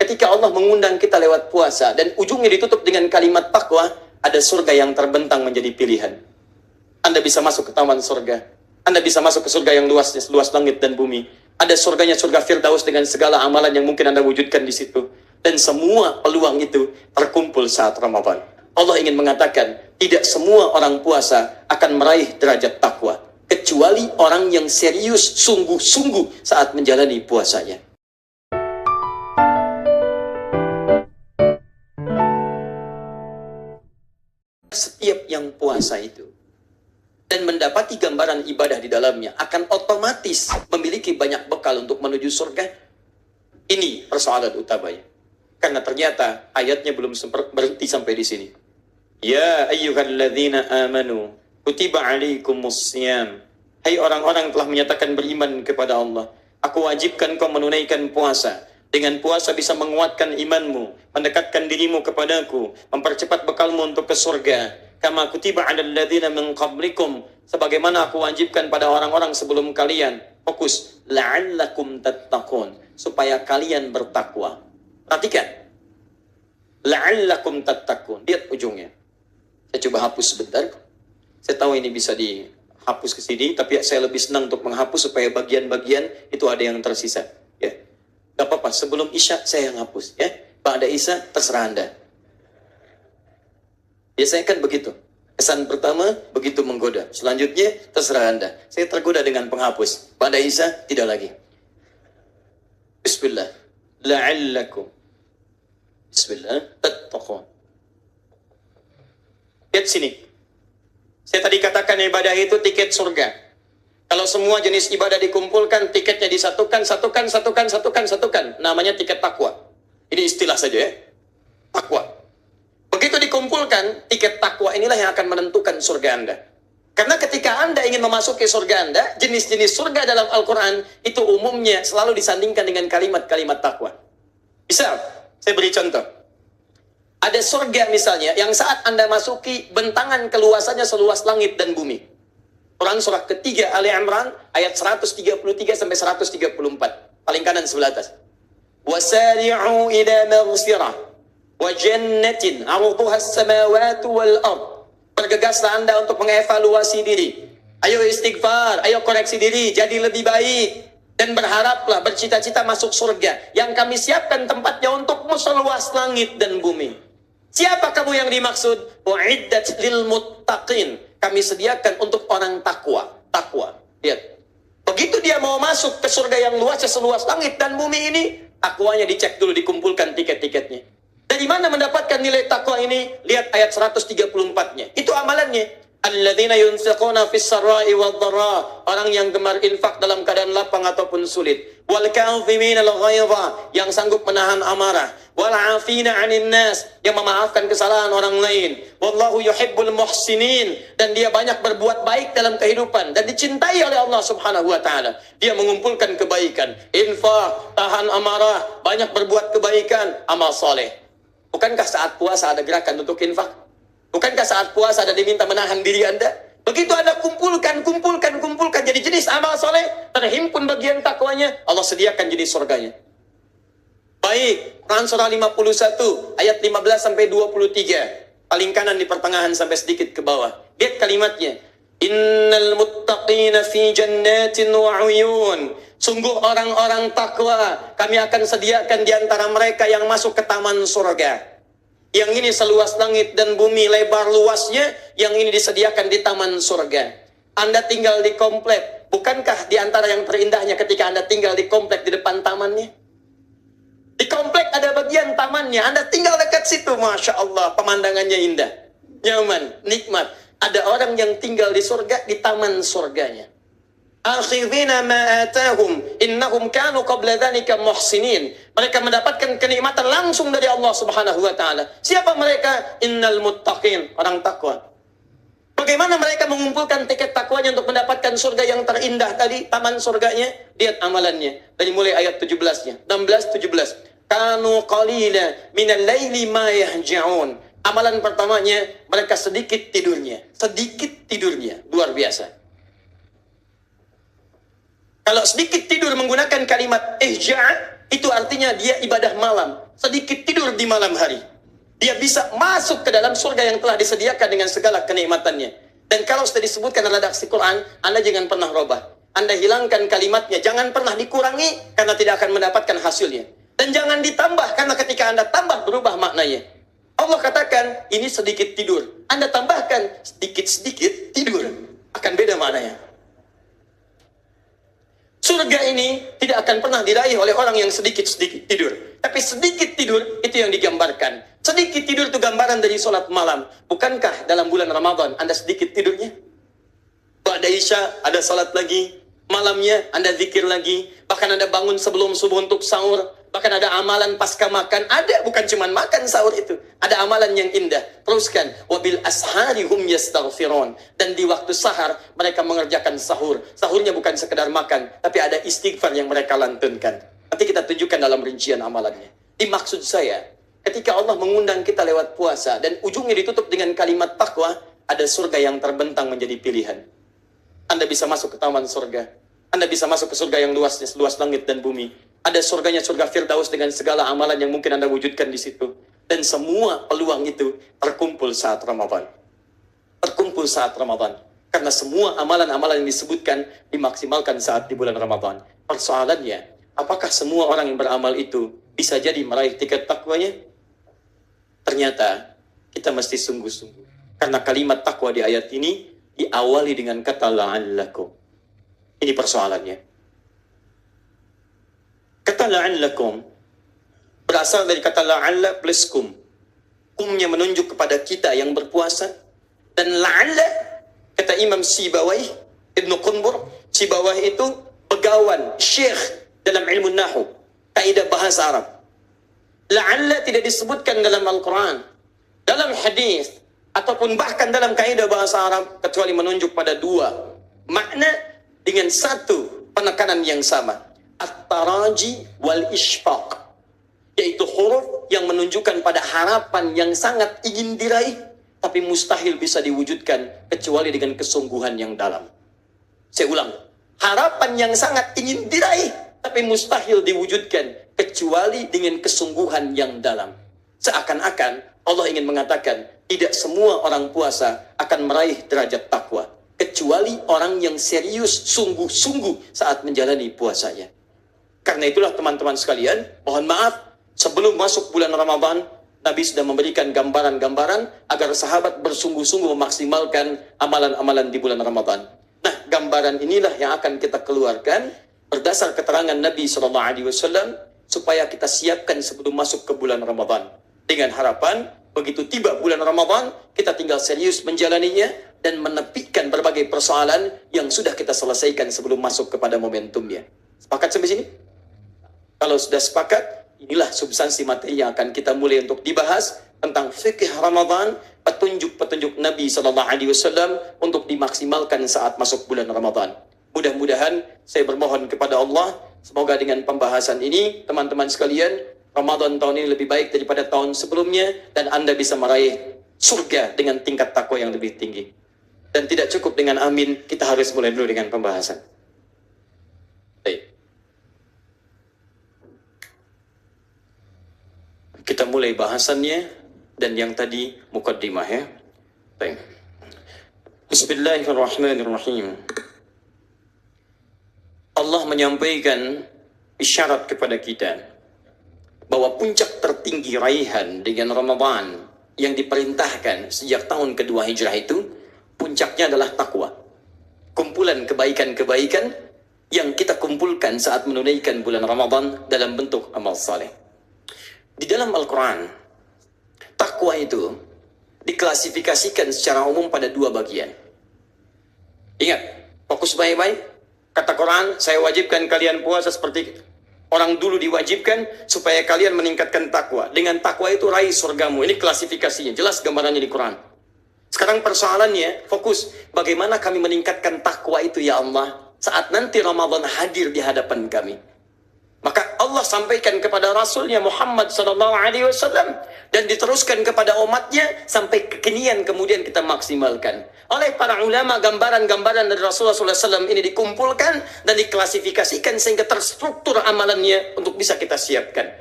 ketika Allah mengundang kita lewat puasa dan ujungnya ditutup dengan kalimat takwa, ada surga yang terbentang menjadi pilihan. Anda bisa masuk ke taman surga. Anda bisa masuk ke surga yang luas langit dan bumi. Ada surganya, surga Firdaus dengan segala amalan yang mungkin Anda wujudkan di situ. Dan semua peluang itu terkumpul saat Ramadan. Allah ingin mengatakan, tidak semua orang puasa akan meraih derajat takwa, kecuali orang yang serius, sungguh-sungguh saat menjalani puasanya. Setiap yang puasa itu dan mendapati gambaran ibadah di dalamnya akan otomatis memiliki banyak bekal untuk menuju surga. Ini persoalan utamanya. Karena ternyata ayatnya belum berhenti sampai di sini. Ya ayyuhalladzina amanu kutiba alaikumussyam. Hai orang-orang telah menyatakan beriman kepada Allah, aku wajibkan kau menunaikan puasa. Dengan puasa bisa menguatkan imanmu, mendekatkan dirimu kepadaku, mempercepat bekalmu untuk ke surga. Kama kutiba 'alal ladzina min qablikum, sebagaimana aku wajibkan pada orang-orang sebelum kalian. Fokus, la'allakum tattaqun, supaya kalian bertakwa. Perhatikan. La'allakum tattaqun. Lihat ujungnya. Saya coba hapus sebentar. Saya tahu ini bisa dihapus ke sini, tapi saya lebih senang untuk menghapus supaya bagian-bagian itu ada yang tersisa. Ya. Gak apa-apa, sebelum Isya saya yang hapus. Ya. Pada Isya terserah Anda. Biasanya kan begitu. Kesan pertama begitu menggoda. Selanjutnya terserah Anda. Saya tergoda dengan penghapus. Pada Isya tidak lagi. Bismillah. La'allakum. Bismillah. Tattaqun. Lihat sini. Saya tadi katakan ibadah itu tiket surga. Kalau semua jenis ibadah dikumpulkan, tiketnya disatukan, satukan. Namanya tiket takwa. Ini istilah saja ya. Takwa. Begitu dikumpulkan, tiket takwa inilah yang akan menentukan surga Anda. Karena ketika Anda ingin memasuki surga Anda, jenis-jenis surga dalam Al-Quran itu umumnya selalu disandingkan dengan kalimat-kalimat takwa. Misal, saya beri contoh. Ada surga misalnya yang saat Anda masuki bentangan keluasannya seluas langit dan bumi. Quran surah ketiga Ali Imran ayat 133 sampai 134. Paling kanan sebelah atas. Wasari'u ila maghfirah wa jannatin 'arduha as-samawati wal ard. Bergegaslah Anda untuk mengevaluasi diri. Ayo istighfar, ayo koreksi diri, jadi lebih baik. Dan berharaplah, bercita-cita masuk surga yang kami siapkan tempatnya untukmu seluas langit dan bumi. Siapa kamu yang dimaksud? U'iddat lil muttaqin. Kami sediakan untuk orang takwa. Takwa. Lihat. Begitu dia mau masuk ke surga yang luasnya seluas langit dan bumi ini, takwanya dicek dulu, dikumpulkan tiket-tiketnya. Dari mana mendapatkan nilai takwa ini? Lihat ayat 134-nya. Itu amalannya. Alladzina yunfiquna fis sarai wad dharra, orang yang gemar infak dalam keadaan lapang ataupun sulit. Wal kadhimina al ghaidha, yang sanggup menahan amarah. Wal 'afina 'anil nas, yang memaafkan kesalahan orang lain. Wallahu yuhibbul muhsinin, dan dia banyak berbuat baik dalam kehidupan dan dicintai oleh Allah Subhanahu wa taala. Dia mengumpulkan kebaikan, infak, tahan amarah, banyak berbuat kebaikan, amal soleh. Bukankah saat puasa ada gerakan untuk infak? Bukankah saat puasa ada diminta menahan diri Anda? Begitu Anda kumpulkan. Jadi jenis amal soleh, terhimpun bagian takwanya, Allah sediakan jenis surganya. Baik, Quran surah 51, ayat 15 sampai 23. Paling kanan di pertengahan sampai sedikit ke bawah. Lihat kalimatnya. Innal muttaqina fi jannatin wa 'uyun. Sungguh orang-orang takwa, kami akan sediakan di antara mereka yang masuk ke taman surga. Yang ini seluas langit dan bumi, lebar luasnya, yang ini disediakan di taman surga. Anda tinggal di komplek. Bukankah di antara yang terindahnya ketika Anda tinggal di komplek di depan tamannya? Di komplek ada bagian tamannya. Anda tinggal dekat situ, Masya Allah, pemandangannya indah, nyaman, nikmat. Ada orang yang tinggal di surga, di taman surganya. Akhidhina ma atahum innahum kanu qabla dhalika muhsinin. Mereka mendapatkan kenikmatan langsung dari Allah Subhanahu wa taala. Siapa mereka? Innal muttaqin, orang takwa. Bagaimana mereka mengumpulkan tiket takwanya untuk mendapatkan surga yang terindah tadi, taman surganya? Lihat amalannya. Dari mulai ayat 17-nya, 16 17. Kanu qalila minal laili ma yahja'un. Amalan pertamanya, mereka sedikit tidurnya. Sedikit tidurnya, luar biasa. Kalau sedikit tidur menggunakan kalimat ihja', itu artinya dia ibadah malam, sedikit tidur di malam hari. Dia bisa masuk ke dalam surga yang telah disediakan dengan segala kenikmatannya. Dan kalau sudah disebutkan dalam redaksi Quran, Anda jangan pernah robah. Anda hilangkan kalimatnya, jangan pernah dikurangi karena tidak akan mendapatkan hasilnya. Dan jangan ditambah karena ketika Anda tambah berubah maknanya. Allah katakan ini sedikit tidur. Anda tambahkan sedikit-sedikit tidur. Akan beda maknanya. Surga ini tidak akan pernah diraih oleh orang yang sedikit-sedikit tidur. Tapi sedikit tidur itu yang digambarkan. Sedikit tidur itu gambaran dari sholat malam. Bukankah dalam bulan Ramadan Anda sedikit tidurnya? Ba'da Isya ada sholat lagi. Malamnya Anda zikir lagi. Bahkan Anda bangun sebelum subuh untuk sahur. Bahkan ada amalan pasca makan. Ada, bukan cuma makan sahur itu. Ada amalan yang indah. Teruskan. Wabil ashari hum yastaghfirun. Dan di waktu sahar mereka mengerjakan sahur. Sahurnya bukan sekedar makan. Tapi ada istighfar yang mereka lantunkan. Nanti kita tunjukkan dalam rincian amalannya. Dimaksud saya, ketika Allah mengundang kita lewat puasa. Dan ujungnya ditutup dengan kalimat takwa. Ada surga yang terbentang menjadi pilihan. Anda bisa masuk ke taman surga. Anda bisa masuk ke surga yang luasnya seluas langit dan bumi. Ada surganya, surga Firdaus dengan segala amalan yang mungkin Anda wujudkan di situ. Dan semua peluang itu terkumpul saat Ramadan. Terkumpul saat Ramadan. Karena semua amalan-amalan yang disebutkan dimaksimalkan saat di bulan Ramadan. Persoalannya, apakah semua orang yang beramal itu bisa jadi meraih tiket takwanya? Ternyata kita mesti sungguh-sungguh. Karena kalimat takwa di ayat ini diawali dengan kata la'allakum. Ini persoalannya. Kata la'allakum berasal dari kata la'alla plus kum. Kumnya menunjuk kepada kita yang berpuasa. Dan la'alla, kata Imam Sibawayh, Ibnu Qunbur, Sibawayh itu pegawan, syekh dalam ilmu nahu, kaidah bahasa Arab. La'alla tidak disebutkan dalam Al-Quran, dalam hadis, ataupun bahkan dalam kaidah bahasa Arab, kecuali menunjuk pada dua makna dengan satu penekanan yang sama. At-taraji wal ishfaq, yaitu huruf yang menunjukkan pada harapan yang sangat ingin diraih tapi mustahil bisa diwujudkan kecuali dengan kesungguhan yang dalam. Saya ulang, harapan yang sangat ingin diraih tapi mustahil diwujudkan kecuali dengan kesungguhan yang dalam. Seakan-akan Allah ingin mengatakan tidak semua orang puasa akan meraih derajat takwa kecuali orang yang serius sungguh-sungguh saat menjalani puasanya. Karena itulah teman-teman sekalian, mohon maaf, sebelum masuk bulan Ramadan, Nabi sudah memberikan gambaran-gambaran agar sahabat bersungguh-sungguh memaksimalkan amalan-amalan di bulan Ramadan. Nah, gambaran inilah yang akan kita keluarkan berdasar keterangan Nabi SAW supaya kita siapkan sebelum masuk ke bulan Ramadan. Dengan harapan, begitu tiba bulan Ramadan, kita tinggal serius menjalaninya dan menepikan berbagai persoalan yang sudah kita selesaikan sebelum masuk kepada momentumnya. Sepakat sampai sini? Kalau sudah sepakat, inilah substansi materi yang akan kita mulai untuk dibahas tentang fikih Ramadan, petunjuk-petunjuk Nabi SAW untuk dimaksimalkan saat masuk bulan Ramadan. Mudah-mudahan saya bermohon kepada Allah, semoga dengan pembahasan ini, teman-teman sekalian, Ramadan tahun ini lebih baik daripada tahun sebelumnya, dan Anda bisa meraih surga dengan tingkat takwa yang lebih tinggi. Dan tidak cukup dengan amin, kita harus mulai dulu dengan pembahasan. Baik. Kita mulai bahasannya dan yang tadi mukaddimah ya. Baik. Bismillahirrahmanirrahim. Allah menyampaikan isyarat kepada kita bahwa puncak tertinggi raihan dengan Ramadan yang diperintahkan sejak tahun kedua Hijrah itu, puncaknya adalah takwa. Kumpulan kebaikan-kebaikan yang kita kumpulkan saat menunaikan bulan Ramadan dalam bentuk amal saleh. Di dalam Al-Quran, takwa itu diklasifikasikan secara umum pada dua bagian. Ingat, fokus baik-baik. Kata Quran, saya wajibkan kalian puasa seperti orang dulu diwajibkan supaya kalian meningkatkan takwa. Dengan takwa itu raih surgamu. Ini klasifikasinya, jelas gambarannya di Quran. Sekarang persoalannya, fokus bagaimana kami meningkatkan takwa itu ya Allah saat nanti Ramadan hadir di hadapan kami. Maka Allah sampaikan kepada Rasulnya Muhammad SAW dan diteruskan kepada umatnya sampai kekinian kemudian kita maksimalkan. oleh para ulama, gambaran-gambaran dari Rasulullah SAW ini dikumpulkan dan diklasifikasikan sehingga terstruktur amalannya untuk bisa kita siapkan.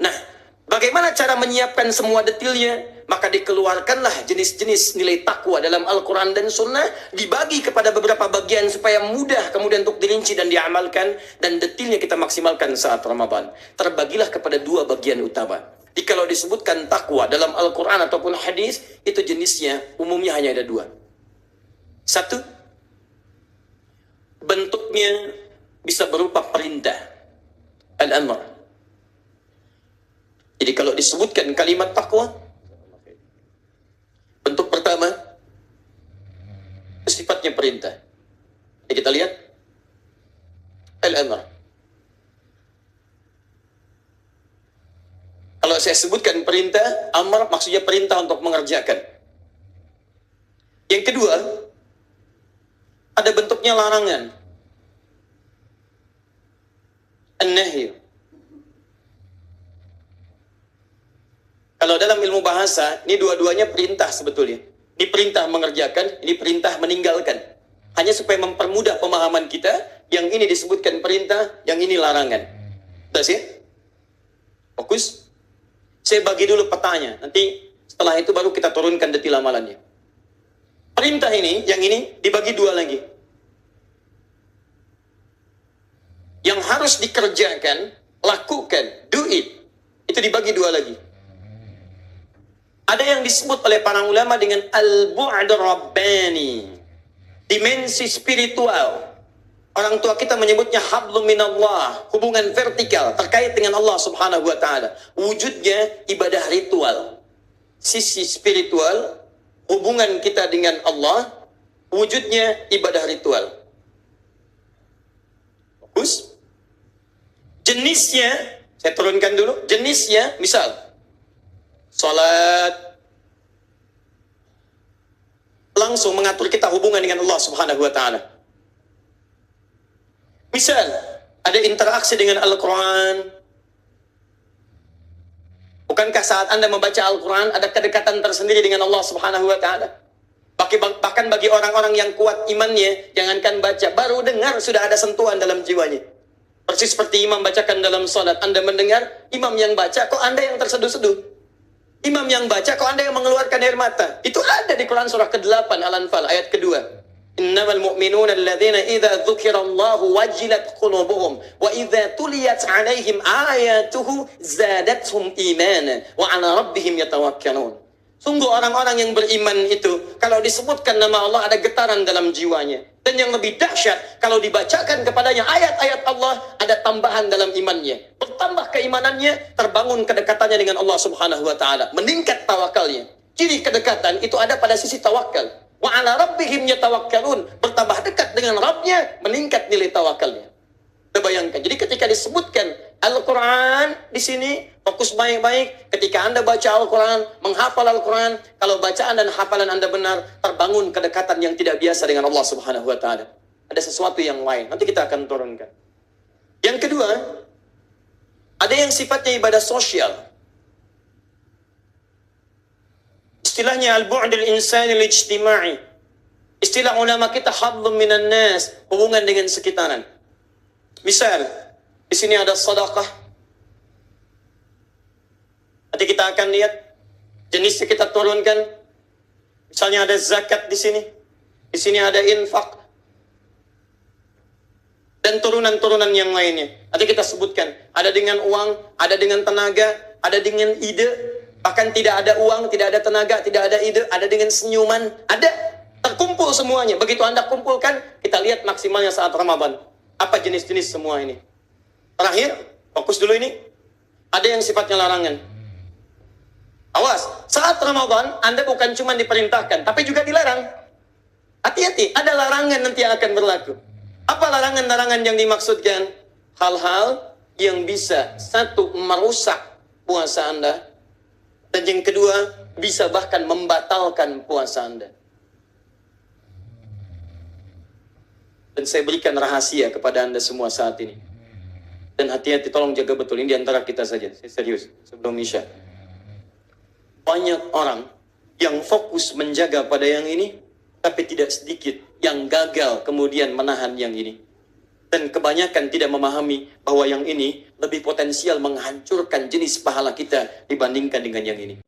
Nah, bagaimana cara menyiapkan semua detailnya? Maka dikeluarkanlah jenis-jenis nilai takwa dalam Al-Quran dan Sunnah, dibagi kepada beberapa bagian supaya mudah kemudian untuk dirinci dan diamalkan, dan detailnya kita maksimalkan saat Ramadan. Terbagilah kepada dua bagian utama. Jadi kalau disebutkan takwa dalam Al-Quran ataupun hadis, itu jenisnya umumnya hanya ada dua. Satu, bentuknya bisa berupa perintah, al-amr. Jadi kalau disebutkan kalimat takwa, bentuk pertama sifatnya perintah. Jadi kita lihat al-amr. Kalau saya sebutkan perintah, amr maksudnya perintah untuk mengerjakan. Yang kedua, ada bentuknya larangan, an-nahy. Kalau dalam ilmu bahasa, ini dua-duanya perintah sebetulnya. Ini perintah mengerjakan, ini perintah meninggalkan. Hanya supaya mempermudah pemahaman kita, yang ini disebutkan perintah, yang ini larangan. Sudah sih? Fokus. Saya bagi dulu petanya, nanti setelah itu baru kita turunkan detail amalannya. Perintah ini, yang ini dibagi dua lagi. Yang harus dikerjakan, lakukan, do it. Itu dibagi dua lagi. Ada yang disebut oleh para ulama dengan al-bu'd rabbani, dimensi spiritual. Orang tua kita menyebutnya hablum minallah, hubungan vertikal terkait dengan Allah Subhanahu wa taala. Wujudnya ibadah ritual. Sisi spiritual, hubungan kita dengan Allah, wujudnya ibadah ritual. Fokus. Jenisnya, saya turunkan dulu. Jenisnya, misal salat, langsung mengatur kita hubungan dengan Allah Subhanahu wa taala. Misal, ada interaksi dengan Al-Quran. Bukankah saat Anda membaca Al-Quran, ada kedekatan tersendiri dengan Allah Subhanahu wa ta'ala? Bahkan bagi orang-orang yang kuat imannya, jangankan baca, baru dengar sudah ada sentuhan dalam jiwanya. Persis seperti imam bacakan dalam salat. Anda mendengar, imam yang baca, kok Anda yang terseduh-seduh? Imam yang baca, kok Anda yang mengeluarkan air mata? Itu ada di Quran surah ke-8 Al-Anfal, ayat kedua. Innamal mu'minuna alladhina idza dzukirallahu wajilat qulubuhum wa idza tuliyat 'alaihim ayatuhu zadatuhum imana wa 'ala rabbihim yatawakkalun. Sungguh orang-orang yang beriman itu kalau disebutkan nama Allah ada getaran dalam jiwanya. Dan yang lebih dahsyat kalau dibacakan kepadanya ayat-ayat Allah ada tambahan dalam imannya. Bertambah keimanannya, terbangun kedekatannya dengan Allah Subhanahu wa taala, meningkat tawakalnya. Ciri kedekatan itu ada pada sisi tawakal. Wa 'ala rabbihim yatawakkalun, bertambah dekat dengan Rabbnya, meningkat nilai tawakalnya. Kita bayangkan. Jadi ketika disebutkan Al-Quran di sini, fokus baik-baik. Ketika Anda baca Al-Quran, menghafal Al-Quran, kalau bacaan dan hafalan Anda benar, terbangun kedekatan yang tidak biasa dengan Allah Subhanahu wa taala. Ada sesuatu yang lain. Nanti kita akan turunkan. Yang kedua, ada yang sifatnya ibadah sosial. Istilahnya al-bu'dul insani al-ijtima'i. Istilah ulama kita hablum minan nas, hubungan dengan sekitaran. Misal, di sini ada sedekah. Nanti kita akan lihat jenisnya kita turunkan. Misalnya ada zakat di sini. Di sini ada infak. Dan turunan-turunan yang lainnya. Nanti kita sebutkan. Ada dengan uang, ada dengan tenaga, ada dengan ide. Bahkan tidak ada uang, tidak ada tenaga, tidak ada ide, ada dengan senyuman, ada, terkumpul semuanya. Begitu Anda kumpulkan, kita lihat maksimalnya saat Ramadan. Apa jenis-jenis semua ini? Terakhir, fokus dulu ini. Ada yang sifatnya larangan. Awas, saat Ramadan, Anda bukan cuma diperintahkan, tapi juga dilarang. Hati-hati, ada larangan nanti yang akan berlaku. Apa larangan-larangan yang dimaksudkan? Hal-hal yang bisa, satu, merusak puasa Anda. Dan yang kedua, bisa bahkan membatalkan puasa Anda. Dan saya berikan rahasia kepada Anda semua saat ini. Dan hati-hati, tolong jaga betul. Ini diantara kita saja. Saya serius, sebelum Isya. Banyak orang yang fokus menjaga pada yang ini, Tapi tidak sedikit yang gagal kemudian menahan yang ini. Dan kebanyakan tidak memahami bahwa yang ini lebih potensial menghancurkan jenis pahala kita dibandingkan dengan yang ini.